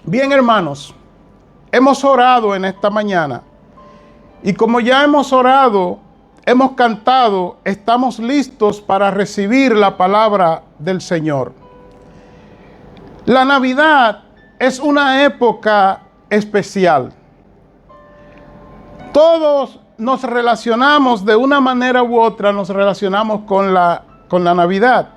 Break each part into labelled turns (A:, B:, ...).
A: Bien, hermanos, hemos orado en esta mañana y como ya hemos orado, hemos cantado, estamos listos para recibir la palabra del Señor. La Navidad es una época especial. Todos nos relacionamos de una manera u otra, nos relacionamos con la Navidad.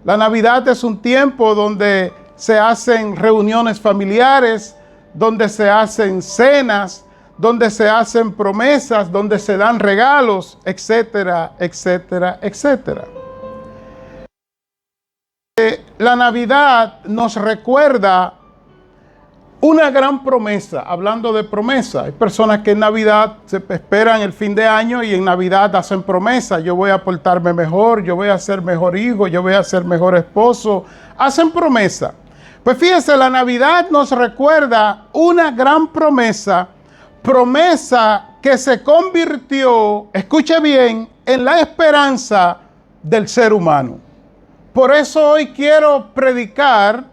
A: La Navidad es un tiempo donde se hacen reuniones familiares, donde se hacen cenas, donde se hacen promesas, donde se dan regalos, etcétera, etcétera, etcétera. La Navidad nos recuerda una gran promesa. Hablando de promesa, hay personas que en Navidad se esperan el fin de año y en Navidad hacen promesas. Yo voy a portarme mejor, yo voy a ser mejor hijo, yo voy a ser mejor esposo. Hacen promesa. Pues fíjense, la Navidad nos recuerda una gran promesa, promesa que se convirtió, escuche bien, en la esperanza del ser humano. Por eso hoy quiero predicar,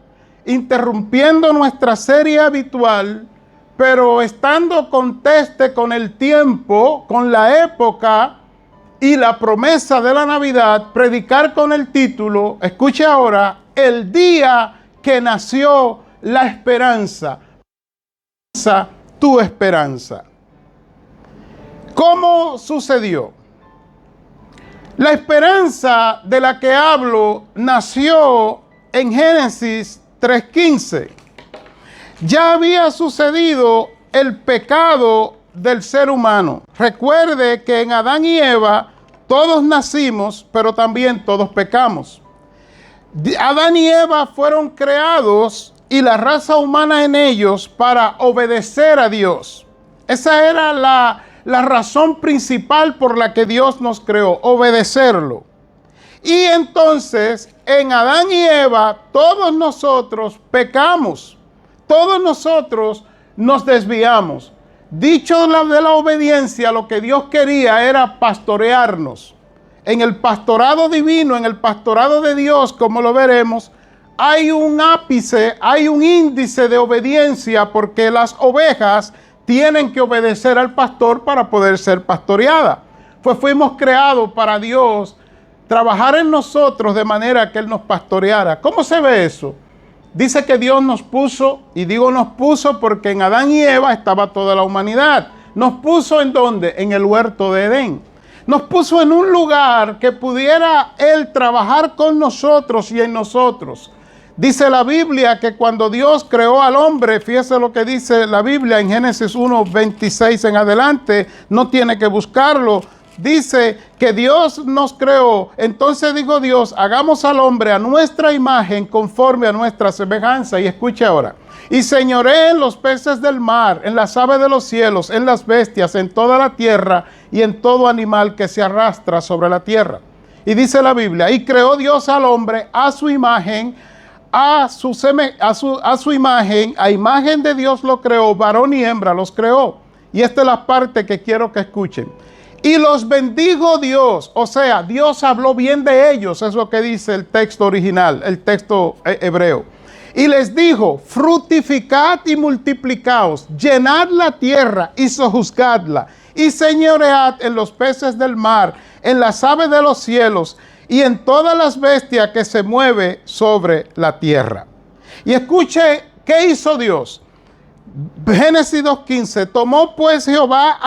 A: interrumpiendo nuestra serie habitual, pero estando conteste con el tiempo, con la época y la promesa de la Navidad, predicar con el título, escuche ahora, el día que nació la esperanza, tu esperanza. ¿Cómo sucedió? La esperanza de la que hablo nació en Génesis 3:15. Ya había sucedido el pecado del ser humano. Recuerde que en Adán y Eva todos nacimos, pero también todos pecamos. Adán y Eva fueron creados y la raza humana en ellos para obedecer a Dios. Esa era la razón principal por la que Dios nos creó, obedecerlo. Y entonces en Adán y Eva todos nosotros pecamos, todos nosotros nos desviamos. Dicho de la obediencia, lo que Dios quería era pastorearnos. En el pastorado divino, en el pastorado de Dios, como lo veremos, hay un ápice, hay un índice de obediencia porque las ovejas tienen que obedecer al pastor para poder ser pastoreadas. Pues fuimos creados para Dios trabajar en nosotros de manera que Él nos pastoreara. ¿Cómo se ve eso? Dice que Dios nos puso, y digo nos puso porque en Adán y Eva estaba toda la humanidad. ¿Nos puso en dónde? En el huerto de Edén. Nos puso en un lugar que pudiera Él trabajar con nosotros y en nosotros. Dice la Biblia que cuando Dios creó al hombre, fíjese lo que dice la Biblia en Génesis 1:26 en adelante, no tiene que buscarlo. Dice que Dios nos creó, entonces dijo Dios, hagamos al hombre a nuestra imagen conforme a nuestra semejanza. Y escuche ahora, y señoré en los peces del mar, en las aves de los cielos, en las bestias, en toda la tierra y en todo animal que se arrastra sobre la tierra. Y dice la Biblia, y creó Dios al hombre a su imagen, a su imagen, a imagen de Dios lo creó, varón y hembra los creó. Y esta es la parte que quiero que escuchen. Y los bendijo Dios, o sea, Dios habló bien de ellos, es lo que dice el texto original, el texto hebreo. Y les dijo, fructificad y multiplicaos, llenad la tierra y sojuzgadla, y señoread en los peces del mar, en las aves de los cielos, y en todas las bestias que se mueve sobre la tierra. Y escuche, ¿qué hizo Dios? Génesis 2:15, tomó pues Jehová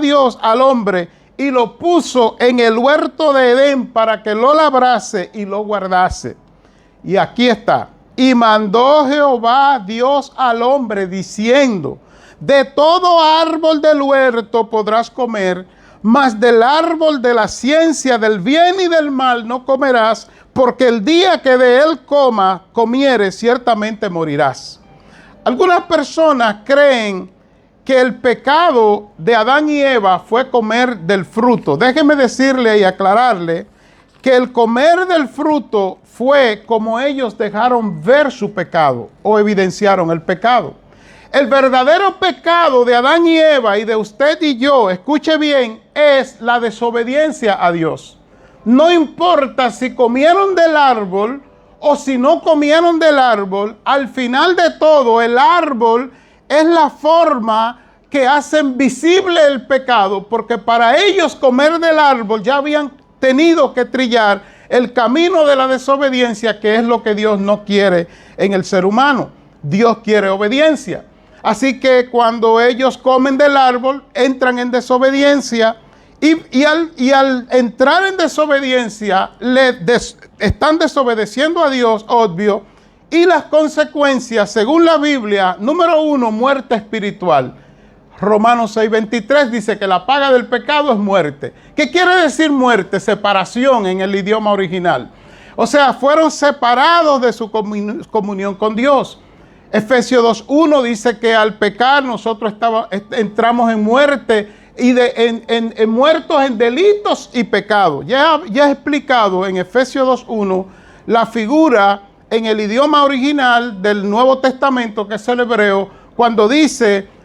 A: Dios al hombre y lo puso en el huerto de Edén para que lo labrase y lo guardase. Y aquí está, y mandó Jehová Dios al hombre diciendo, de todo árbol del huerto podrás comer, mas del árbol de la ciencia del bien y del mal no comerás, porque el día que de él comieres, ciertamente morirás. Algunas personas creen que el pecado de Adán y Eva fue comer del fruto. Déjeme decirle y aclararle que el comer del fruto fue como ellos dejaron ver su pecado o evidenciaron el pecado. El verdadero pecado de Adán y Eva y de usted y yo, escuche bien, es la desobediencia a Dios. No importa si comieron del árbol o si no comieron del árbol, al final de todo el árbol es la forma que hacen visible el pecado, porque para ellos comer del árbol ya habían tenido que trillar el camino de la desobediencia, que es lo que Dios no quiere en el ser humano. Dios quiere obediencia. Así que cuando ellos comen del árbol, entran en desobediencia y al entrar en desobediencia, están desobedeciendo a Dios, obvio, y las consecuencias, según la Biblia, número 1, muerte espiritual. Romanos 6:23 dice que la paga del pecado es muerte. ¿Qué quiere decir muerte? Separación en el idioma original. O sea, fueron separados de su comunión con Dios. Efesios 2:1 dice que al pecar nosotros entramos en muerte y en muertos en delitos y pecados. Ya he explicado en Efesios 2:1 la figura en el idioma original del Nuevo Testamento, que es el hebreo, cuando dice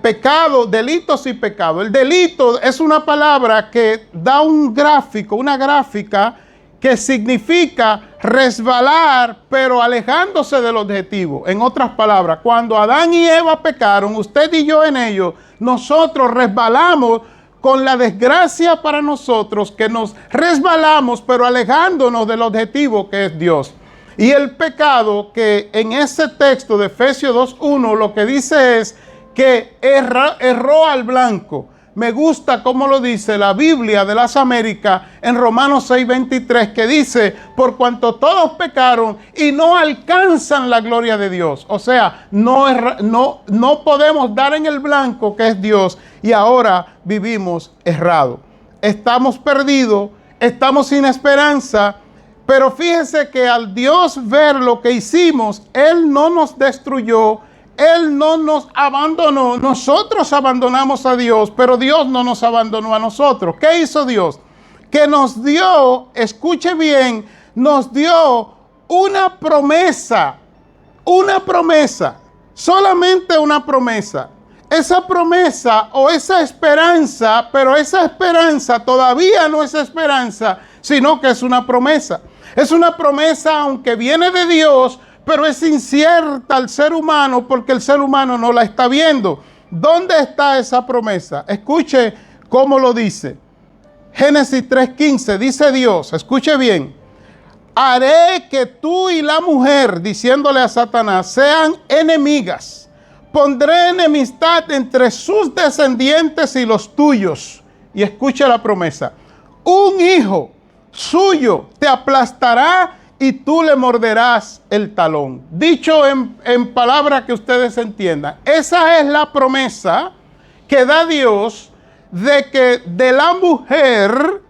A: pecado, delitos y pecado. El delito es una palabra que da un gráfico, una gráfica que significa resbalar, pero alejándose del objetivo. En otras palabras, cuando Adán y Eva pecaron, usted y yo en ellos, nosotros resbalamos con la desgracia para nosotros, que nos resbalamos, pero alejándonos del objetivo que es Dios. Y el pecado, que en ese texto de Efesios 2:1 lo que dice es que erró al blanco. Me gusta cómo lo dice la Biblia de las Américas en Romanos 6:23, que dice, por cuanto todos pecaron y no alcanzan la gloria de Dios. O sea, no podemos dar en el blanco que es Dios, y ahora vivimos errado. Estamos perdidos, estamos sin esperanza, pero fíjese que al Dios ver lo que hicimos, Él no nos destruyó, Él no nos abandonó. Nosotros abandonamos a Dios, pero Dios no nos abandonó a nosotros. ¿Qué hizo Dios? Que nos dio, escuche bien, nos dio una promesa, solamente una promesa. Esa promesa o esa esperanza, pero esa esperanza todavía no es esperanza, sino que es una promesa. Es una promesa, aunque viene de Dios, pero es incierta al ser humano porque el ser humano no la está viendo. ¿Dónde está esa promesa? Escuche cómo lo dice. Génesis 3:15 dice Dios, escuche bien: haré que tú y la mujer, diciéndole a Satanás, sean enemigas. Pondré enemistad entre sus descendientes y los tuyos. Y escuche la promesa: un hijo suyo te aplastará y tú le morderás el talón. Dicho en palabras que ustedes entiendan, esa es la promesa que da Dios de que de la mujer,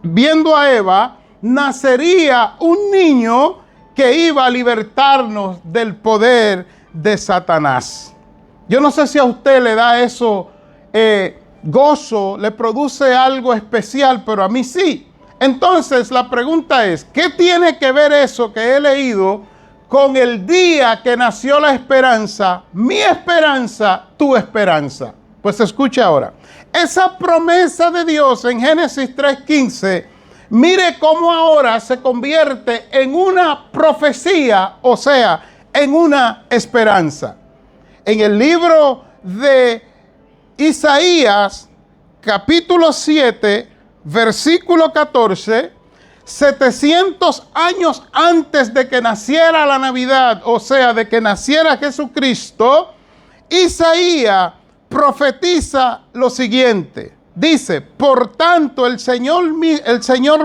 A: viendo a Eva, nacería un niño que iba a libertarnos del poder de Satanás. Yo no sé si a usted le da eso gozo, le produce algo especial, pero a mí sí. Entonces la pregunta es, ¿qué tiene que ver eso que he leído con el día que nació la esperanza, mi esperanza, tu esperanza? Pues escucha ahora. Esa promesa de Dios en Génesis 3:15, mire cómo ahora se convierte en una profecía, o sea, en una esperanza. En el libro de Isaías, capítulo 7, versículo 14, 700 años antes de que naciera la Navidad, o sea, de que naciera Jesucristo, Isaías profetiza lo siguiente. Dice: por tanto, el Señor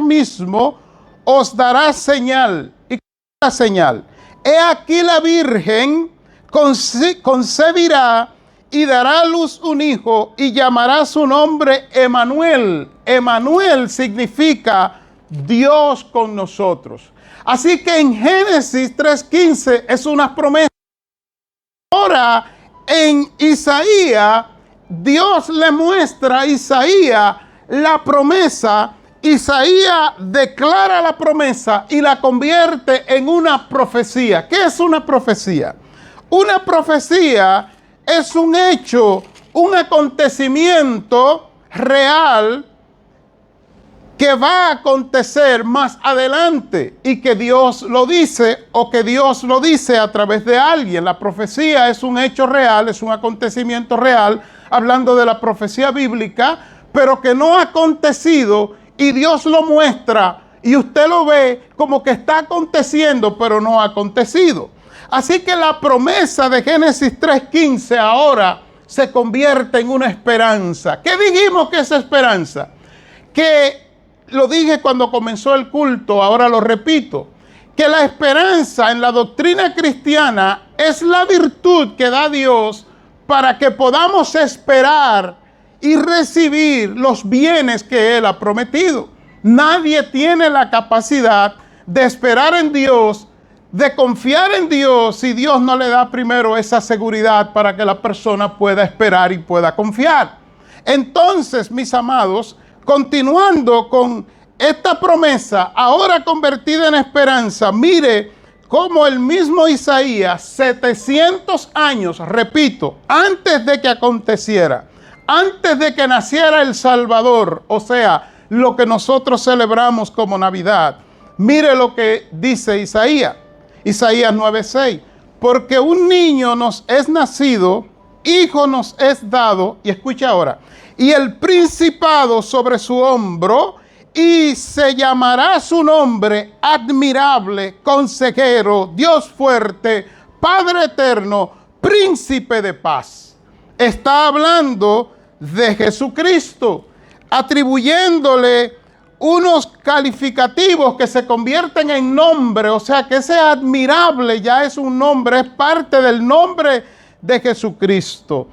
A: mismo os dará señal. ¿Y qué es la señal? He aquí la Virgen concebirá y dará a luz un hijo y llamará su nombre Emmanuel. Emmanuel significa Dios con nosotros. Así que en Génesis 3:15 es una promesa. Ahora en Isaías, Dios le muestra a Isaías la promesa. Isaías declara la promesa y la convierte en una profecía. ¿Qué es una profecía? Una profecía es un hecho, un acontecimiento real que que va a acontecer más adelante y que Dios lo dice o que Dios lo dice a través de alguien. La profecía es un hecho real, es un acontecimiento real, hablando de la profecía bíblica, pero que no ha acontecido y Dios lo muestra y usted lo ve como que está aconteciendo, pero no ha acontecido. Así que la promesa de Génesis 3:15 ahora se convierte en una esperanza. ¿Qué dijimos que es esperanza? Que lo dije cuando comenzó el culto, ahora lo repito, que la esperanza en la doctrina cristiana es la virtud que da Dios para que podamos esperar y recibir los bienes que Él ha prometido. Nadie tiene la capacidad de esperar en Dios, de confiar en Dios, si Dios no le da primero esa seguridad para que la persona pueda esperar y pueda confiar. Entonces, mis amados, continuando con esta promesa, ahora convertida en esperanza, mire cómo el mismo Isaías, 700 años, repito, antes de que aconteciera, antes de que naciera el Salvador, o sea, lo que nosotros celebramos como Navidad, mire lo que dice Isaías 9:6, porque un niño nos es nacido, hijo nos es dado, y escucha ahora, y el principado sobre su hombro, y se llamará su nombre admirable, consejero, Dios fuerte, Padre eterno, príncipe de paz. Está hablando de Jesucristo, atribuyéndole unos calificativos que se convierten en nombre, o sea que ese admirable ya es un nombre, es parte del nombre de Jesucristo.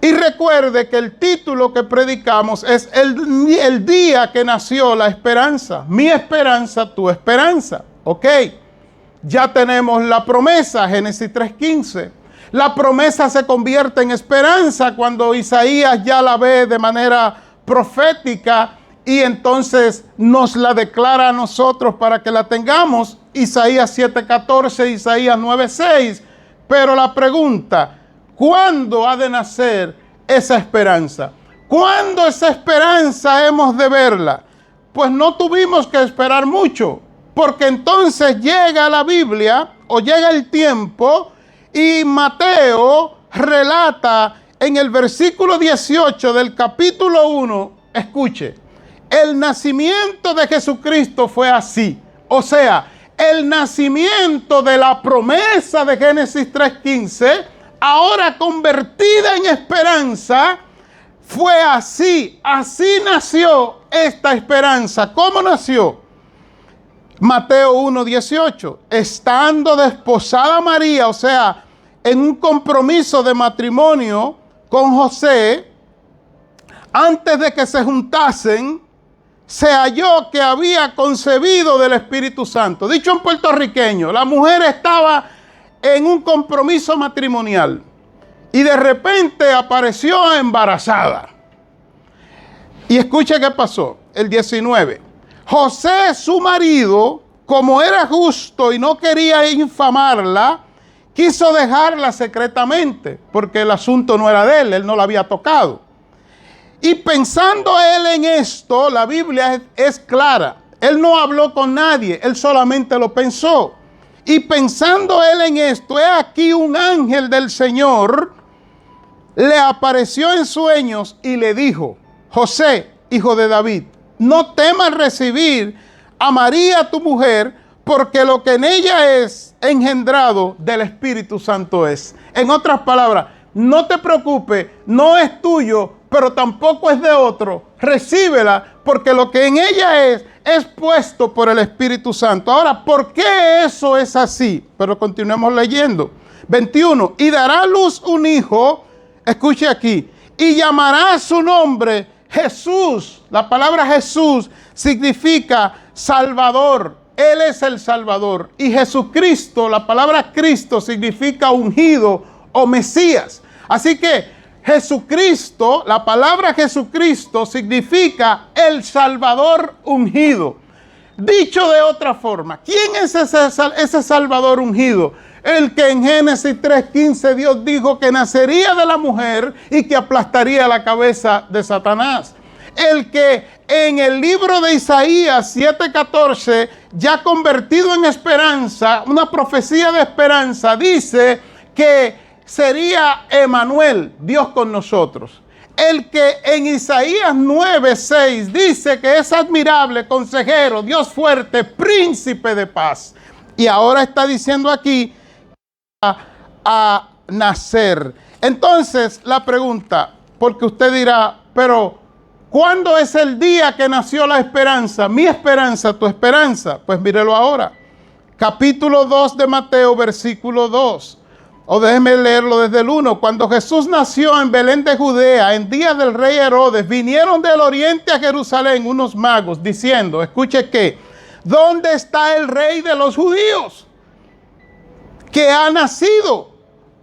A: Y recuerde que el título que predicamos es el día que nació la esperanza. Mi esperanza, tu esperanza. Ok, ya tenemos la promesa, Génesis 3:15. La promesa se convierte en esperanza cuando Isaías ya la ve de manera profética y entonces nos la declara a nosotros para que la tengamos. Isaías 7:14, Isaías 9:6. Pero la pregunta, ¿cuándo ha de nacer esa esperanza? ¿Cuándo esa esperanza hemos de verla? Pues no tuvimos que esperar mucho, porque entonces llega la Biblia o llega el tiempo y Mateo relata en el versículo 18 del capítulo 1, escuche, el nacimiento de Jesucristo fue así. O sea, el nacimiento de la promesa de Génesis 3:15, ahora convertida en esperanza, fue así. Así nació esta esperanza. ¿Cómo nació? Mateo 1:18, estando desposada María, o sea, en un compromiso de matrimonio con José, antes de que se juntasen, se halló que había concebido del Espíritu Santo. Dicho en puertorriqueño, la mujer estaba en un compromiso matrimonial y de repente apareció embarazada. Y escucha qué pasó, el 19. José, su marido, como era justo y no quería infamarla, quiso dejarla secretamente, porque el asunto no era de él no la había tocado. Y pensando él en esto, la Biblia es clara. Él no habló con nadie, él solamente lo pensó. Y pensando él en esto, he aquí un ángel del Señor le apareció en sueños y le dijo, José, hijo de David, no temas recibir a María tu mujer, porque lo que en ella es engendrado del Espíritu Santo es. En otras palabras, no te preocupes, no es tuyo, pero tampoco es de otro. Recíbela, porque lo que en ella es puesto por el Espíritu Santo. Ahora, ¿por qué eso es así? Pero continuemos leyendo. 21. Y dará a luz un hijo, escuche aquí, y llamará su nombre Jesús. La palabra Jesús significa Salvador. Él es el Salvador. Y Jesucristo, la palabra Cristo significa ungido o Mesías. Así que Jesucristo, la palabra Jesucristo significa el Salvador ungido. Dicho de otra forma, ¿quién es ese Salvador ungido? El que en Génesis 3:15 Dios dijo que nacería de la mujer y que aplastaría la cabeza de Satanás. El que en el libro de Isaías 7:14, ya convertido en esperanza, una profecía de esperanza, dice que sería Emanuel, Dios con nosotros. El que en Isaías 9:6 dice que es admirable, consejero, Dios fuerte, príncipe de paz. Y ahora está diciendo aquí a nacer. Entonces, la pregunta, porque usted dirá, pero ¿cuándo es el día que nació la esperanza? Mi esperanza, tu esperanza. Pues mírelo ahora. Capítulo 2 de Mateo, versículo 2. O déjeme leerlo desde el 1. Cuando Jesús nació en Belén de Judea, en día del rey Herodes, vinieron del oriente a Jerusalén unos magos diciendo, escuche que, ¿dónde está el rey de los judíos? Que ha nacido,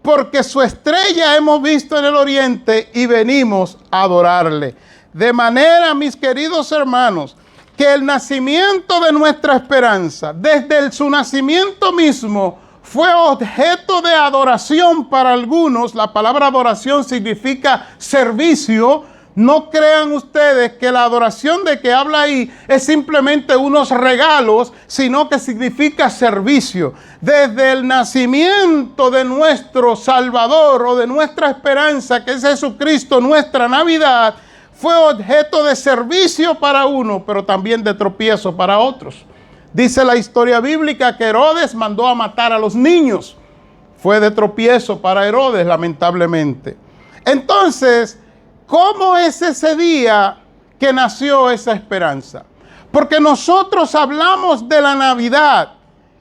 A: porque su estrella hemos visto en el oriente y venimos a adorarle. De manera, mis queridos hermanos, que el nacimiento de nuestra esperanza, desde su nacimiento mismo, fue objeto de adoración para algunos. La palabra adoración significa servicio. No crean ustedes que la adoración de que habla ahí es simplemente unos regalos, sino que significa servicio. Desde el nacimiento de nuestro Salvador o de nuestra esperanza, que es Jesucristo, nuestra Navidad, fue objeto de servicio para uno, pero también de tropiezo para otros. Dice la historia bíblica que Herodes mandó a matar a los niños. Fue de tropiezo para Herodes, lamentablemente. Entonces, ¿cómo es ese día que nació esa esperanza? Porque nosotros hablamos de la Navidad.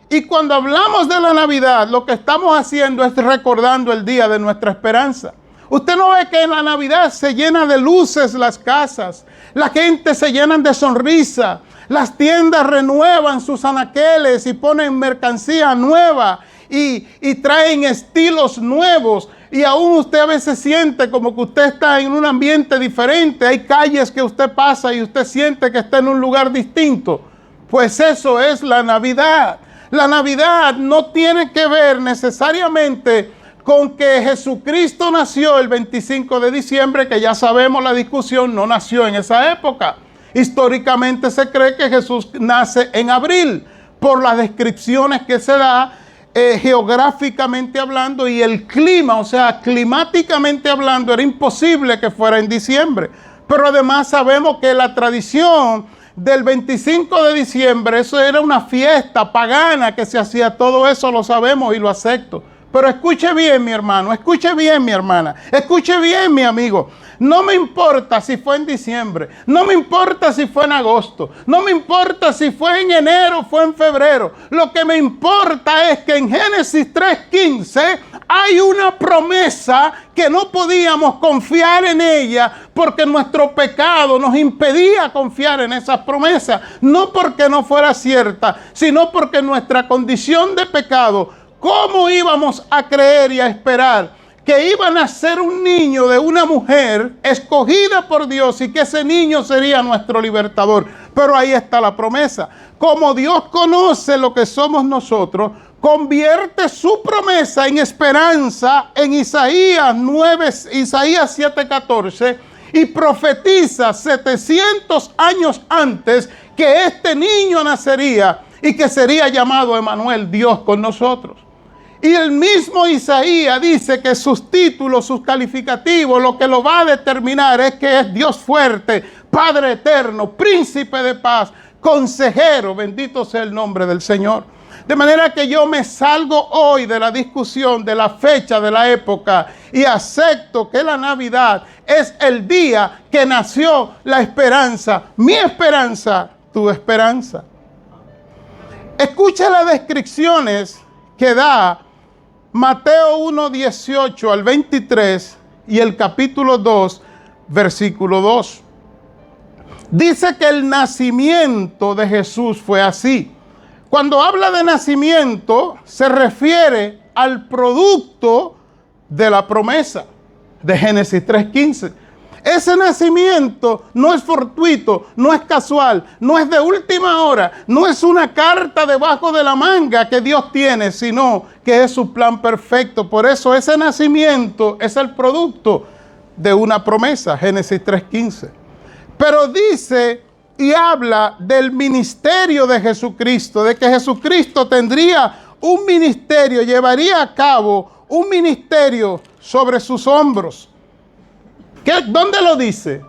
A: Y cuando hablamos de la Navidad, lo que estamos haciendo es recordando el día de nuestra esperanza. Usted no ve que en la Navidad se llena de luces las casas. La gente se llena de sonrisa. Las tiendas renuevan sus anaqueles y ponen mercancía nueva y traen estilos nuevos. Y aún usted a veces siente como que usted está en un ambiente diferente. Hay calles que usted pasa y usted siente que está en un lugar distinto. Pues eso es la Navidad. La Navidad no tiene que ver necesariamente con que Jesucristo nació el 25 de diciembre, que ya sabemos la discusión, no nació en esa época. Históricamente se cree que Jesús nace en abril, por las descripciones que se da geográficamente hablando y el clima, o sea, climáticamente hablando, era imposible que fuera en diciembre. Pero además sabemos que la tradición del 25 de diciembre, eso era una fiesta pagana que se hacía, todo eso lo sabemos y lo acepto. Pero escuche bien, mi hermano, escuche bien, mi hermana, escuche bien, mi amigo. No me importa si fue en diciembre, no me importa si fue en agosto, no me importa si fue en enero o fue en febrero. Lo que me importa es que en Génesis 3:15 hay una promesa que no podíamos confiar en ella porque nuestro pecado nos impedía confiar en esas promesas. No porque no fuera cierta, sino porque nuestra condición de pecado, ¿cómo íbamos a creer y a esperar que iba a nacer un niño de una mujer escogida por Dios y que ese niño sería nuestro libertador? Pero ahí está la promesa. Como Dios conoce lo que somos nosotros, convierte su promesa en esperanza en Isaías 7:14 y profetiza 700 años antes que este niño nacería y que sería llamado Emanuel, Dios con nosotros. Y el mismo Isaías dice que sus títulos, sus calificativos, lo que lo va a determinar es que es Dios fuerte, Padre eterno, príncipe de paz, consejero, bendito sea el nombre del Señor. De manera que yo me salgo hoy de la discusión de la fecha, de la época, y acepto que la Navidad es el día que nació la esperanza, mi esperanza, tu esperanza. Escucha las descripciones que da Mateo 1:18 al 23 y el capítulo 2, versículo 2. Dice que el nacimiento de Jesús fue así. Cuando habla de nacimiento, se refiere al producto de la promesa de Génesis 3:15. Ese nacimiento no es fortuito, no es casual, no es de última hora, no es una carta debajo de la manga que Dios tiene, sino que es su plan perfecto. Por eso ese nacimiento es el producto de una promesa, Génesis 3:15. Pero dice y habla del ministerio de Jesucristo, de que Jesucristo tendría un ministerio, llevaría a cabo un ministerio sobre sus hombros. ¿Dónde lo dice?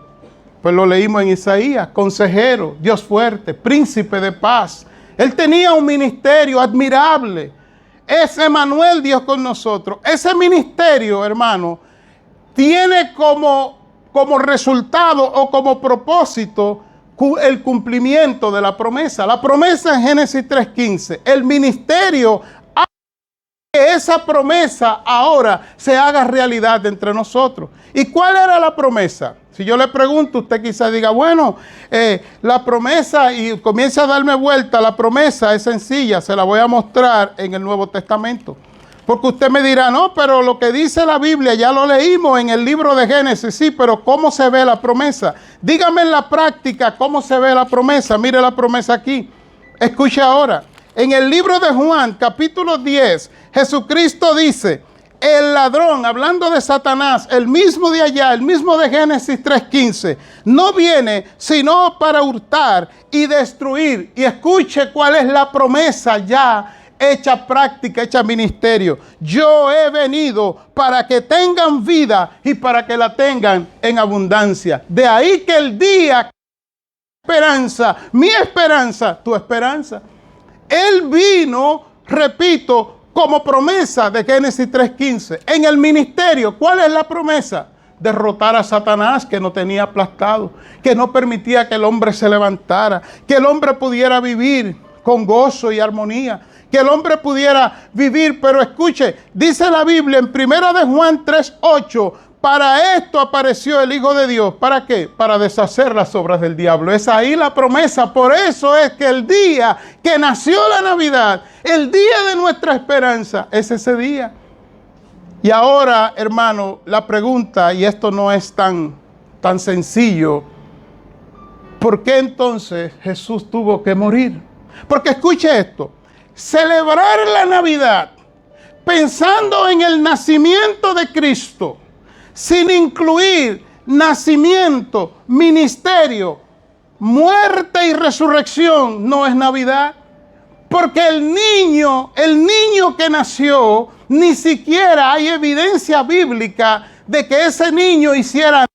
A: Pues lo leímos en Isaías: consejero, Dios fuerte, príncipe de paz. Él tenía un ministerio admirable. Es Emmanuel, Dios con nosotros. Ese ministerio, hermano, tiene como resultado o como propósito el cumplimiento de la promesa. La promesa en Génesis 3:15. El ministerio hace que esa promesa ahora se haga realidad entre nosotros. ¿Y cuál era la promesa? Si yo le pregunto, usted quizás diga, bueno, la promesa, y comienza a darme vuelta, la promesa es sencilla, se la voy a mostrar en el Nuevo Testamento. Porque usted me dirá, no, pero lo que dice la Biblia ya lo leímos en el libro de Génesis. Sí, pero ¿cómo se ve la promesa? Dígame en la práctica cómo se ve la promesa. Mire la promesa aquí. Escuche ahora. En el libro de Juan, capítulo 10, Jesucristo dice: el ladrón, hablando de Satanás, el mismo de allá, el mismo de Génesis 3:15, no viene sino para hurtar y destruir. Y escuche cuál es la promesa ya hecha práctica, hecha ministerio. Yo he venido para que tengan vida y para que la tengan en abundancia. De ahí que el día, esperanza, mi esperanza, tu esperanza. Él vino, repito, como promesa de Génesis 3:15. En el ministerio, ¿cuál es la promesa? Derrotar a Satanás, que no tenía aplastado, que no permitía que el hombre se levantara, que el hombre pudiera vivir con gozo y armonía, que el hombre pudiera vivir. Pero escuche, dice la Biblia en 1 de Juan 3:8, para esto apareció el Hijo de Dios. ¿Para qué? Para deshacer las obras del diablo. Es ahí la promesa. Por eso es que el día que nació la Navidad, el día de nuestra esperanza, es ese día. Y ahora, hermano, la pregunta, y esto no es tan sencillo, ¿por qué entonces Jesús tuvo que morir? Porque escuche esto: celebrar la Navidad pensando en el nacimiento de Cristo, sin incluir nacimiento, ministerio, muerte y resurrección, no es Navidad. Porque el niño que nació, ni siquiera hay evidencia bíblica de que ese niño hiciera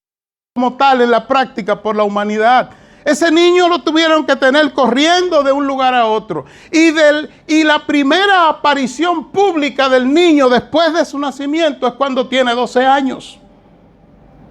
A: como tal en la práctica por la humanidad. Ese niño lo tuvieron que tener corriendo de un lugar a otro. Y la primera aparición pública del niño después de su nacimiento es cuando tiene 12 años.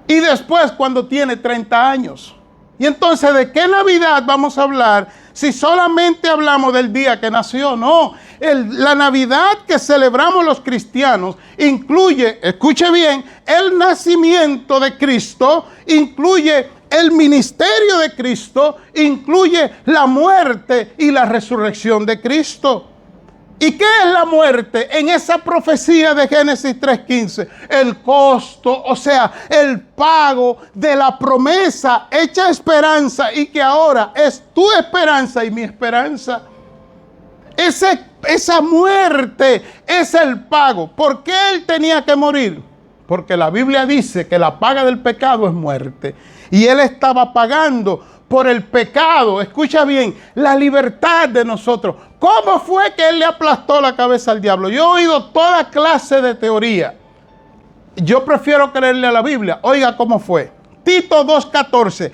A: Y después cuando tiene 30 años. Y entonces, ¿de qué Navidad vamos a hablar si solamente hablamos del día que nació? No, la Navidad que celebramos los cristianos incluye, escuche bien, el nacimiento de Cristo, incluye el ministerio de Cristo, incluye la muerte y la resurrección de Cristo. ¿Y qué es la muerte? En esa profecía de Génesis 3:15, el costo, o sea, el pago de la promesa hecha esperanza, y que ahora es tu esperanza y mi esperanza. Esa muerte es el pago. ¿Por qué él tenía que morir? Porque la Biblia dice que la paga del pecado es muerte. Y él estaba pagando por el pecado, escucha bien, la libertad de nosotros. ¿Cómo fue que él le aplastó la cabeza al diablo? Yo he oído toda clase de teoría. Yo prefiero creerle a la Biblia. Oiga cómo fue. Tito 2:14.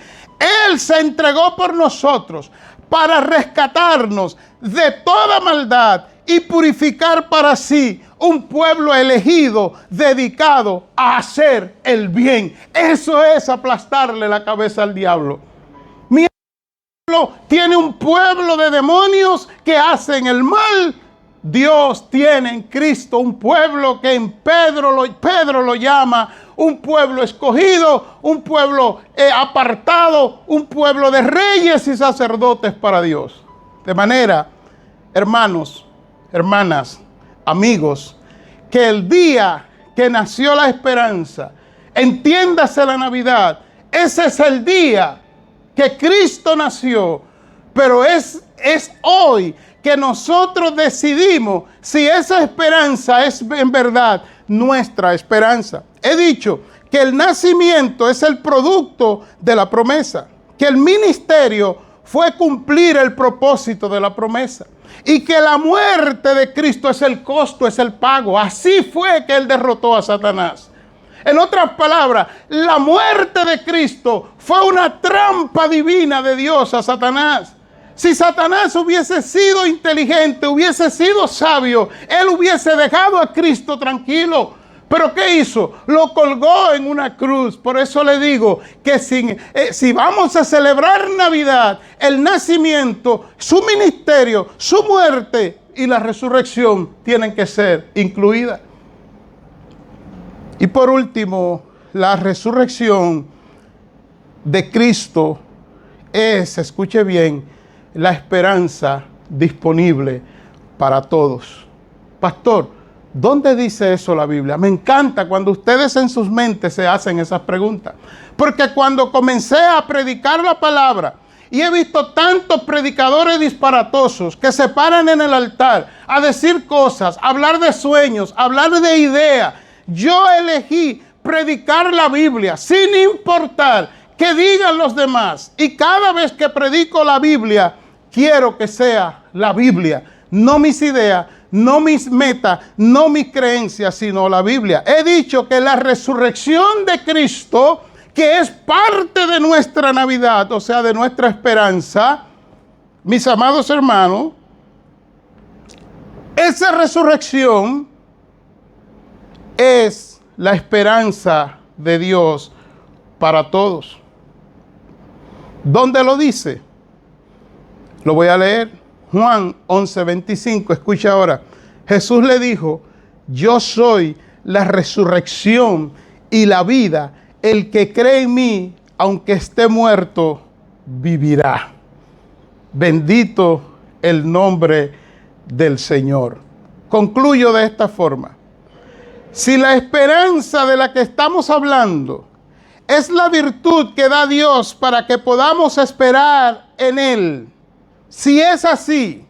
A: Él se entregó por nosotros para rescatarnos de toda maldad y purificar para sí un pueblo elegido, dedicado a hacer el bien. Eso es aplastarle la cabeza al diablo. Mi pueblo tiene un pueblo de demonios que hacen el mal. Dios tiene en Cristo un pueblo que en Pedro lo llama un pueblo escogido, un pueblo apartado, un pueblo de reyes y sacerdotes para Dios. De manera, hermanos, hermanas, amigos, que el día que nació la esperanza, entiéndase la Navidad, ese es el día que Cristo nació, pero es hoy que nosotros decidimos si esa esperanza es en verdad nuestra esperanza. He dicho que el nacimiento es el producto de la promesa, que el ministerio fue cumplir el propósito de la promesa. Y que la muerte de Cristo es el costo, es el pago. Así fue que Él derrotó a Satanás. En otras palabras, la muerte de Cristo fue una trampa divina de Dios a Satanás. Si Satanás hubiese sido inteligente, hubiese sido sabio, él hubiese dejado a Cristo tranquilo. ¿Pero qué hizo? Lo colgó en una cruz. Por eso le digo que si vamos a celebrar Navidad, el nacimiento, su ministerio, su muerte y la resurrección tienen que ser incluidas. Y por último, la resurrección de Cristo es, escuche bien, la esperanza disponible para todos. Pastor, ¿dónde dice eso la Biblia? Me encanta cuando ustedes en sus mentes se hacen esas preguntas. Porque cuando comencé a predicar la palabra, y he visto tantos predicadores disparatosos que se paran en el altar a decir cosas, hablar de sueños, hablar de ideas, yo elegí predicar la Biblia sin importar qué digan los demás. Y cada vez que predico la Biblia, quiero que sea la Biblia, no mis ideas, no mis metas, no mis creencias, sino la Biblia. He dicho que la resurrección de Cristo, que es parte de nuestra Navidad, o sea, de nuestra esperanza, mis amados hermanos, esa resurrección es la esperanza de Dios para todos. ¿Dónde lo dice? Lo voy a leer. Juan 11:25. Escucha ahora. Jesús le dijo: yo soy la resurrección y la vida. El que cree en mí, aunque esté muerto, vivirá. Bendito el nombre del Señor. Concluyo de esta forma. Si la esperanza de la que estamos hablando es la virtud que da Dios para que podamos esperar en Él, si es así,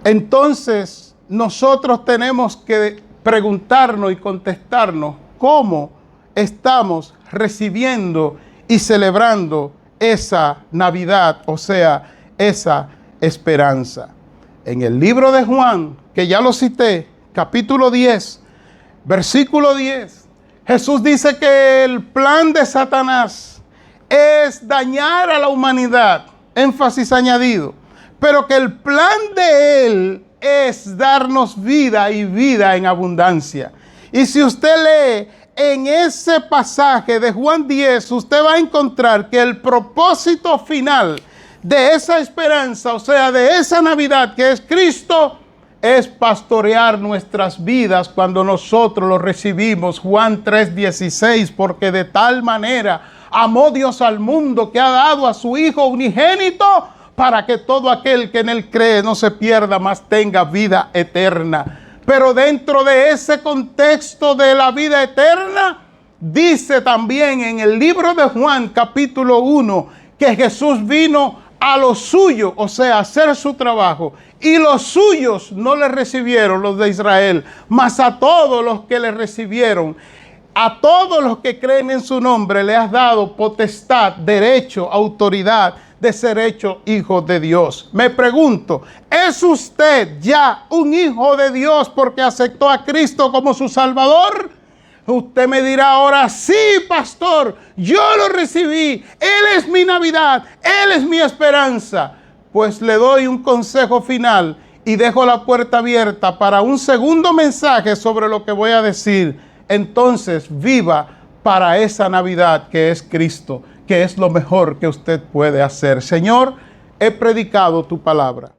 A: entonces nosotros tenemos que preguntarnos y contestarnos cómo estamos recibiendo y celebrando esa Navidad, o sea, esa esperanza. En el libro de Juan, que ya lo cité, capítulo 10, versículo 10, Jesús dice que el plan de Satanás es dañar a la humanidad, énfasis añadido, pero que el plan de Él es darnos vida y vida en abundancia. Y si usted lee en ese pasaje de Juan 10, usted va a encontrar que el propósito final de esa esperanza, o sea, de esa Navidad que es Cristo, es pastorear nuestras vidas cuando nosotros lo recibimos. Juan 3:16, porque de tal manera amó Dios al mundo que ha dado a su Hijo unigénito para que todo aquel que en Él cree no se pierda, mas tenga vida eterna. Pero dentro de ese contexto de la vida eterna, dice también en el libro de Juan capítulo 1 que Jesús vino a los suyos, o sea, a hacer su trabajo, y los suyos no le recibieron, los de Israel, mas a todos los que le recibieron, a todos los que creen en su nombre, le has dado potestad, derecho, autoridad de ser hecho hijo de Dios. Me pregunto, ¿es usted ya un hijo de Dios porque aceptó a Cristo como su Salvador? Usted me dirá ahora: sí, pastor, yo lo recibí, Él es mi Navidad, Él es mi esperanza. Pues le doy un consejo final y dejo la puerta abierta para un segundo mensaje sobre lo que voy a decir. Entonces, viva para esa Navidad que es Cristo, que es lo mejor que usted puede hacer. Señor, he predicado tu palabra.